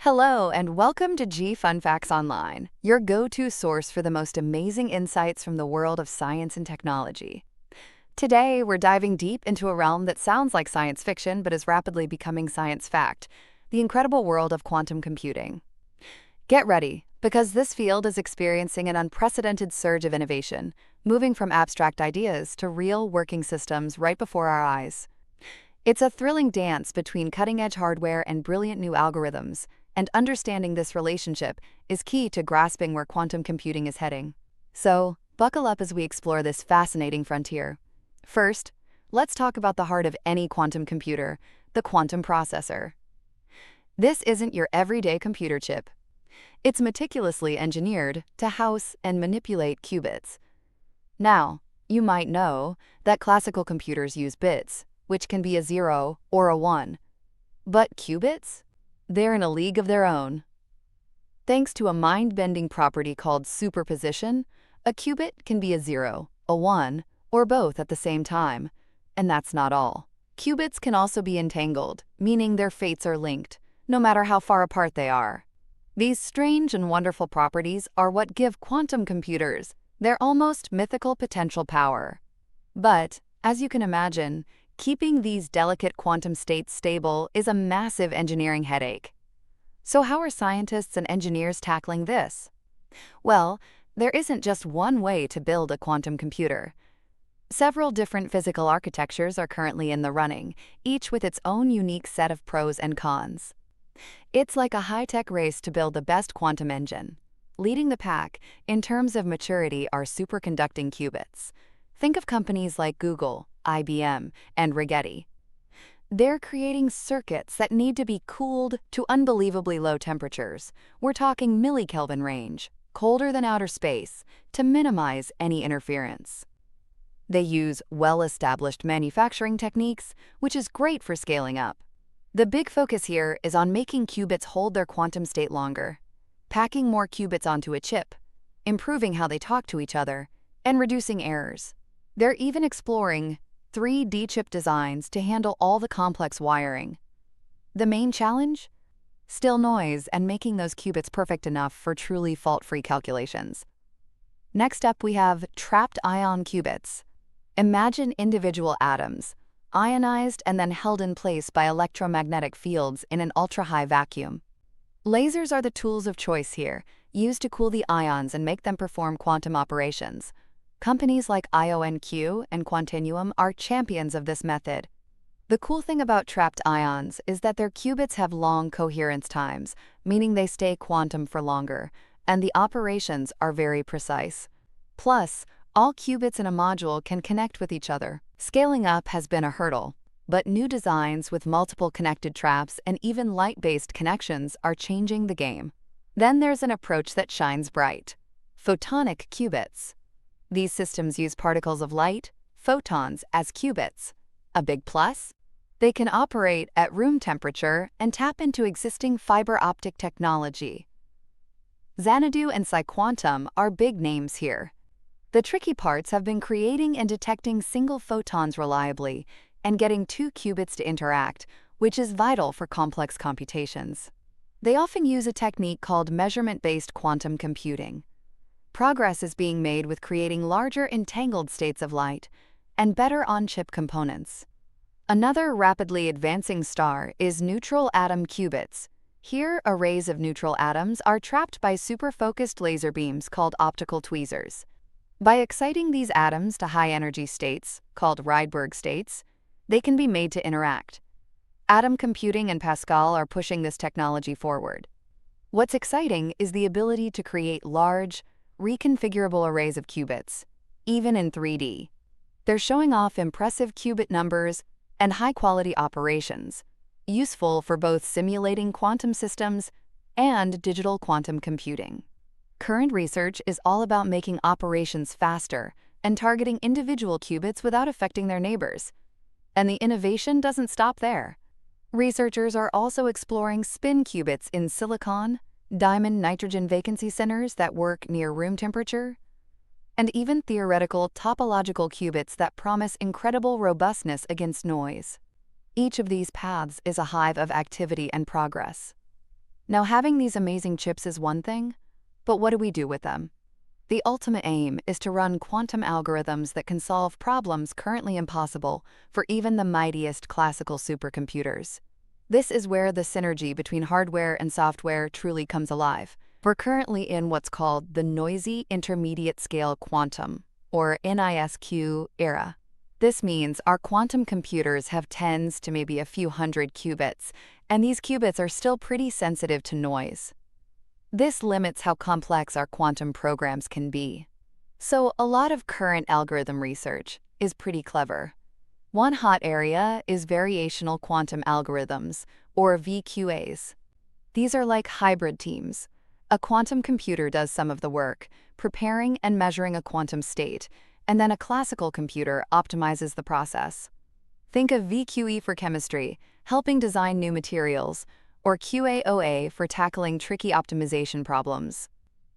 Hello, and welcome to G Fun Facts Online, your go-to source for the most amazing insights from the world of science and technology. Today, we're diving deep into a realm that sounds like science fiction but is rapidly becoming science fact, the incredible world of quantum computing. Get ready, because this field is experiencing an unprecedented surge of innovation, moving from abstract ideas to real working systems right before our eyes. It's a thrilling dance between cutting-edge hardware and brilliant new algorithms, and understanding this relationship is key to grasping where quantum computing is heading. So, buckle up as we explore this fascinating frontier. First, let's talk about the heart of any quantum computer, the quantum processor. This isn't your everyday computer chip. It's meticulously engineered to house and manipulate qubits. Now, you might know that classical computers use bits, which can be a 0 or a 1. But qubits? They're in a league of their own. Thanks to a mind-bending property called superposition, a qubit can be a 0, a 1, or both at the same time. And that's not all. Qubits can also be entangled, meaning their fates are linked, no matter how far apart they are. These strange and wonderful properties are what give quantum computers their almost mythical potential power. But, as you can imagine, keeping these delicate quantum states stable is a massive engineering headache. So how are scientists and engineers tackling this? Well, there isn't just one way to build a quantum computer. Several different physical architectures are currently in the running, each with its own unique set of pros and cons. It's like a high-tech race to build the best quantum engine. Leading the pack, in terms of maturity, are superconducting qubits. Think of companies like Google, IBM, and Rigetti. They're creating circuits that need to be cooled to unbelievably low temperatures. We're talking millikelvin range, colder than outer space, to minimize any interference. They use well-established manufacturing techniques, which is great for scaling up. The big focus here is on making qubits hold their quantum state longer, packing more qubits onto a chip, improving how they talk to each other, and reducing errors. They're even exploring 3D chip designs to handle all the complex wiring. The main challenge? Still noise and making those qubits perfect enough for truly fault-free calculations. Next up, we have trapped ion qubits. Imagine individual atoms, ionized and then held in place by electromagnetic fields in an ultra-high vacuum. Lasers are the tools of choice here, used to cool the ions and make them perform quantum operations. Companies like IonQ and Quantinuum are champions of this method. The cool thing about trapped ions is that their qubits have long coherence times, meaning they stay quantum for longer, and the operations are very precise. Plus, all qubits in a module can connect with each other. Scaling up has been a hurdle, but new designs with multiple connected traps and even light-based connections are changing the game. Then there's an approach that shines bright: photonic qubits. These systems use particles of light, photons, as qubits. A big plus? They can operate at room temperature and tap into existing fiber optic technology. Xanadu and PsiQuantum are big names here. The tricky parts have been creating and detecting single photons reliably and getting two qubits to interact, which is vital for complex computations. They often use a technique called measurement-based quantum computing. Progress is being made with creating larger entangled states of light and better on-chip components. Another rapidly advancing star is neutral atom qubits. Here, arrays of neutral atoms are trapped by super-focused laser beams called optical tweezers. By exciting these atoms to high-energy states, called Rydberg states, they can be made to interact. Atom computing and Pascal are pushing this technology forward. What's exciting is the ability to create large, reconfigurable arrays of qubits, even in 3D. They're showing off impressive qubit numbers and high-quality operations, useful for both simulating quantum systems and digital quantum computing. Current research is all about making operations faster and targeting individual qubits without affecting their neighbors. And the innovation doesn't stop there. Researchers are also exploring spin qubits in silicon, diamond nitrogen vacancy centers that work near room temperature, and even theoretical topological qubits that promise incredible robustness against noise. Each of these paths is a hive of activity and progress. Now, having these amazing chips is one thing, but what do we do with them? The ultimate aim is to run quantum algorithms that can solve problems currently impossible for even the mightiest classical supercomputers. This is where the synergy between hardware and software truly comes alive. We're currently in what's called the noisy intermediate scale quantum, or NISQ era. This means our quantum computers have tens to maybe a few hundred qubits, and these qubits are still pretty sensitive to noise. This limits how complex our quantum programs can be. So a lot of current algorithm research is pretty clever. One hot area is variational quantum algorithms, or VQAs. These are like hybrid teams. A quantum computer does some of the work, preparing and measuring a quantum state, and then a classical computer optimizes the process. Think of VQE for chemistry, helping design new materials, or QAOA for tackling tricky optimization problems.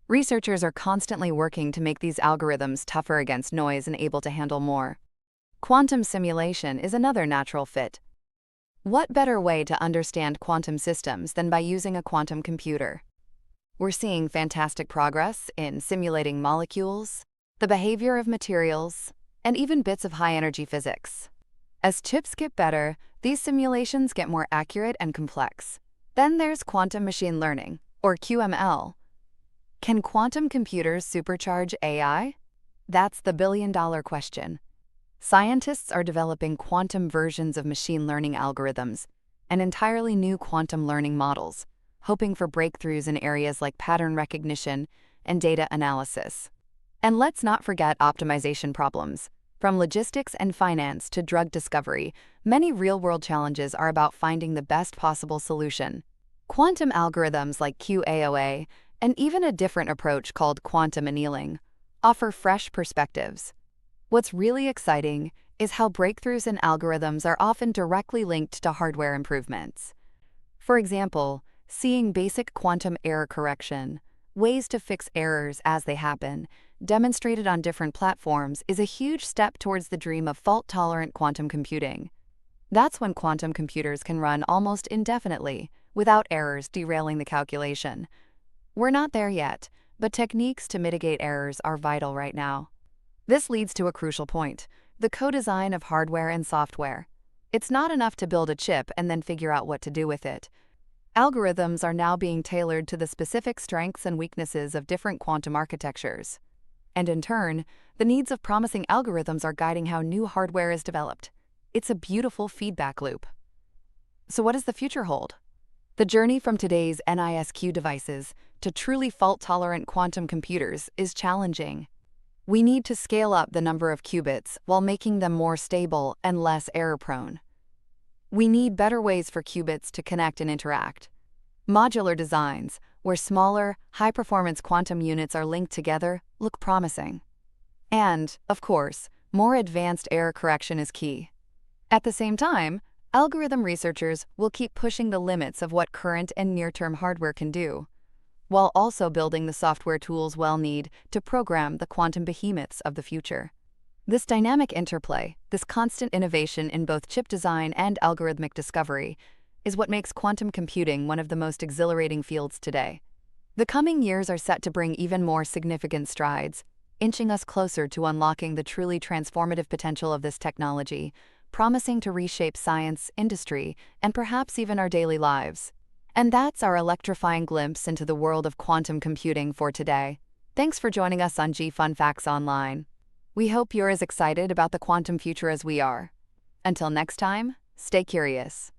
Researchers are constantly working to make these algorithms tougher against noise and able to handle more. Quantum simulation is another natural fit. What better way to understand quantum systems than by using a quantum computer? We're seeing fantastic progress in simulating molecules, the behavior of materials, and even bits of high-energy physics. As chips get better, these simulations get more accurate and complex. Then there's quantum machine learning, or QML. Can quantum computers supercharge AI? That's the billion-dollar question. Scientists are developing quantum versions of machine learning algorithms and entirely new quantum learning models, hoping for breakthroughs in areas like pattern recognition and data analysis. And let's not forget optimization problems. From logistics and finance to drug discovery, many real-world challenges are about finding the best possible solution. Quantum algorithms like QAOA, and even a different approach called quantum annealing, offer fresh perspectives. What's really exciting is how breakthroughs in algorithms are often directly linked to hardware improvements. For example, seeing basic quantum error correction, ways to fix errors as they happen, demonstrated on different platforms is a huge step towards the dream of fault-tolerant quantum computing. That's when quantum computers can run almost indefinitely, without errors derailing the calculation. We're not there yet, but techniques to mitigate errors are vital right now. This leads to a crucial point: the co-design of hardware and software. It's not enough to build a chip and then figure out what to do with it. Algorithms are now being tailored to the specific strengths and weaknesses of different quantum architectures. And in turn, the needs of promising algorithms are guiding how new hardware is developed. It's a beautiful feedback loop. So what does the future hold? The journey from today's NISQ devices to truly fault-tolerant quantum computers is challenging. We need to scale up the number of qubits while making them more stable and less error-prone. We need better ways for qubits to connect and interact. Modular designs, where smaller, high-performance quantum units are linked together, look promising. And, of course, more advanced error correction is key. At the same time, algorithm researchers will keep pushing the limits of what current and near-term hardware can do, while also building the software tools we'll need to program the quantum behemoths of the future. This dynamic interplay, this constant innovation in both chip design and algorithmic discovery, is what makes quantum computing one of the most exhilarating fields today. The coming years are set to bring even more significant strides, inching us closer to unlocking the truly transformative potential of this technology, promising to reshape science, industry, and perhaps even our daily lives. And that's our electrifying glimpse into the world of quantum computing for today. Thanks for joining us on Fun Facts Online. We hope you're as excited about the quantum future as we are. Until next time, stay curious.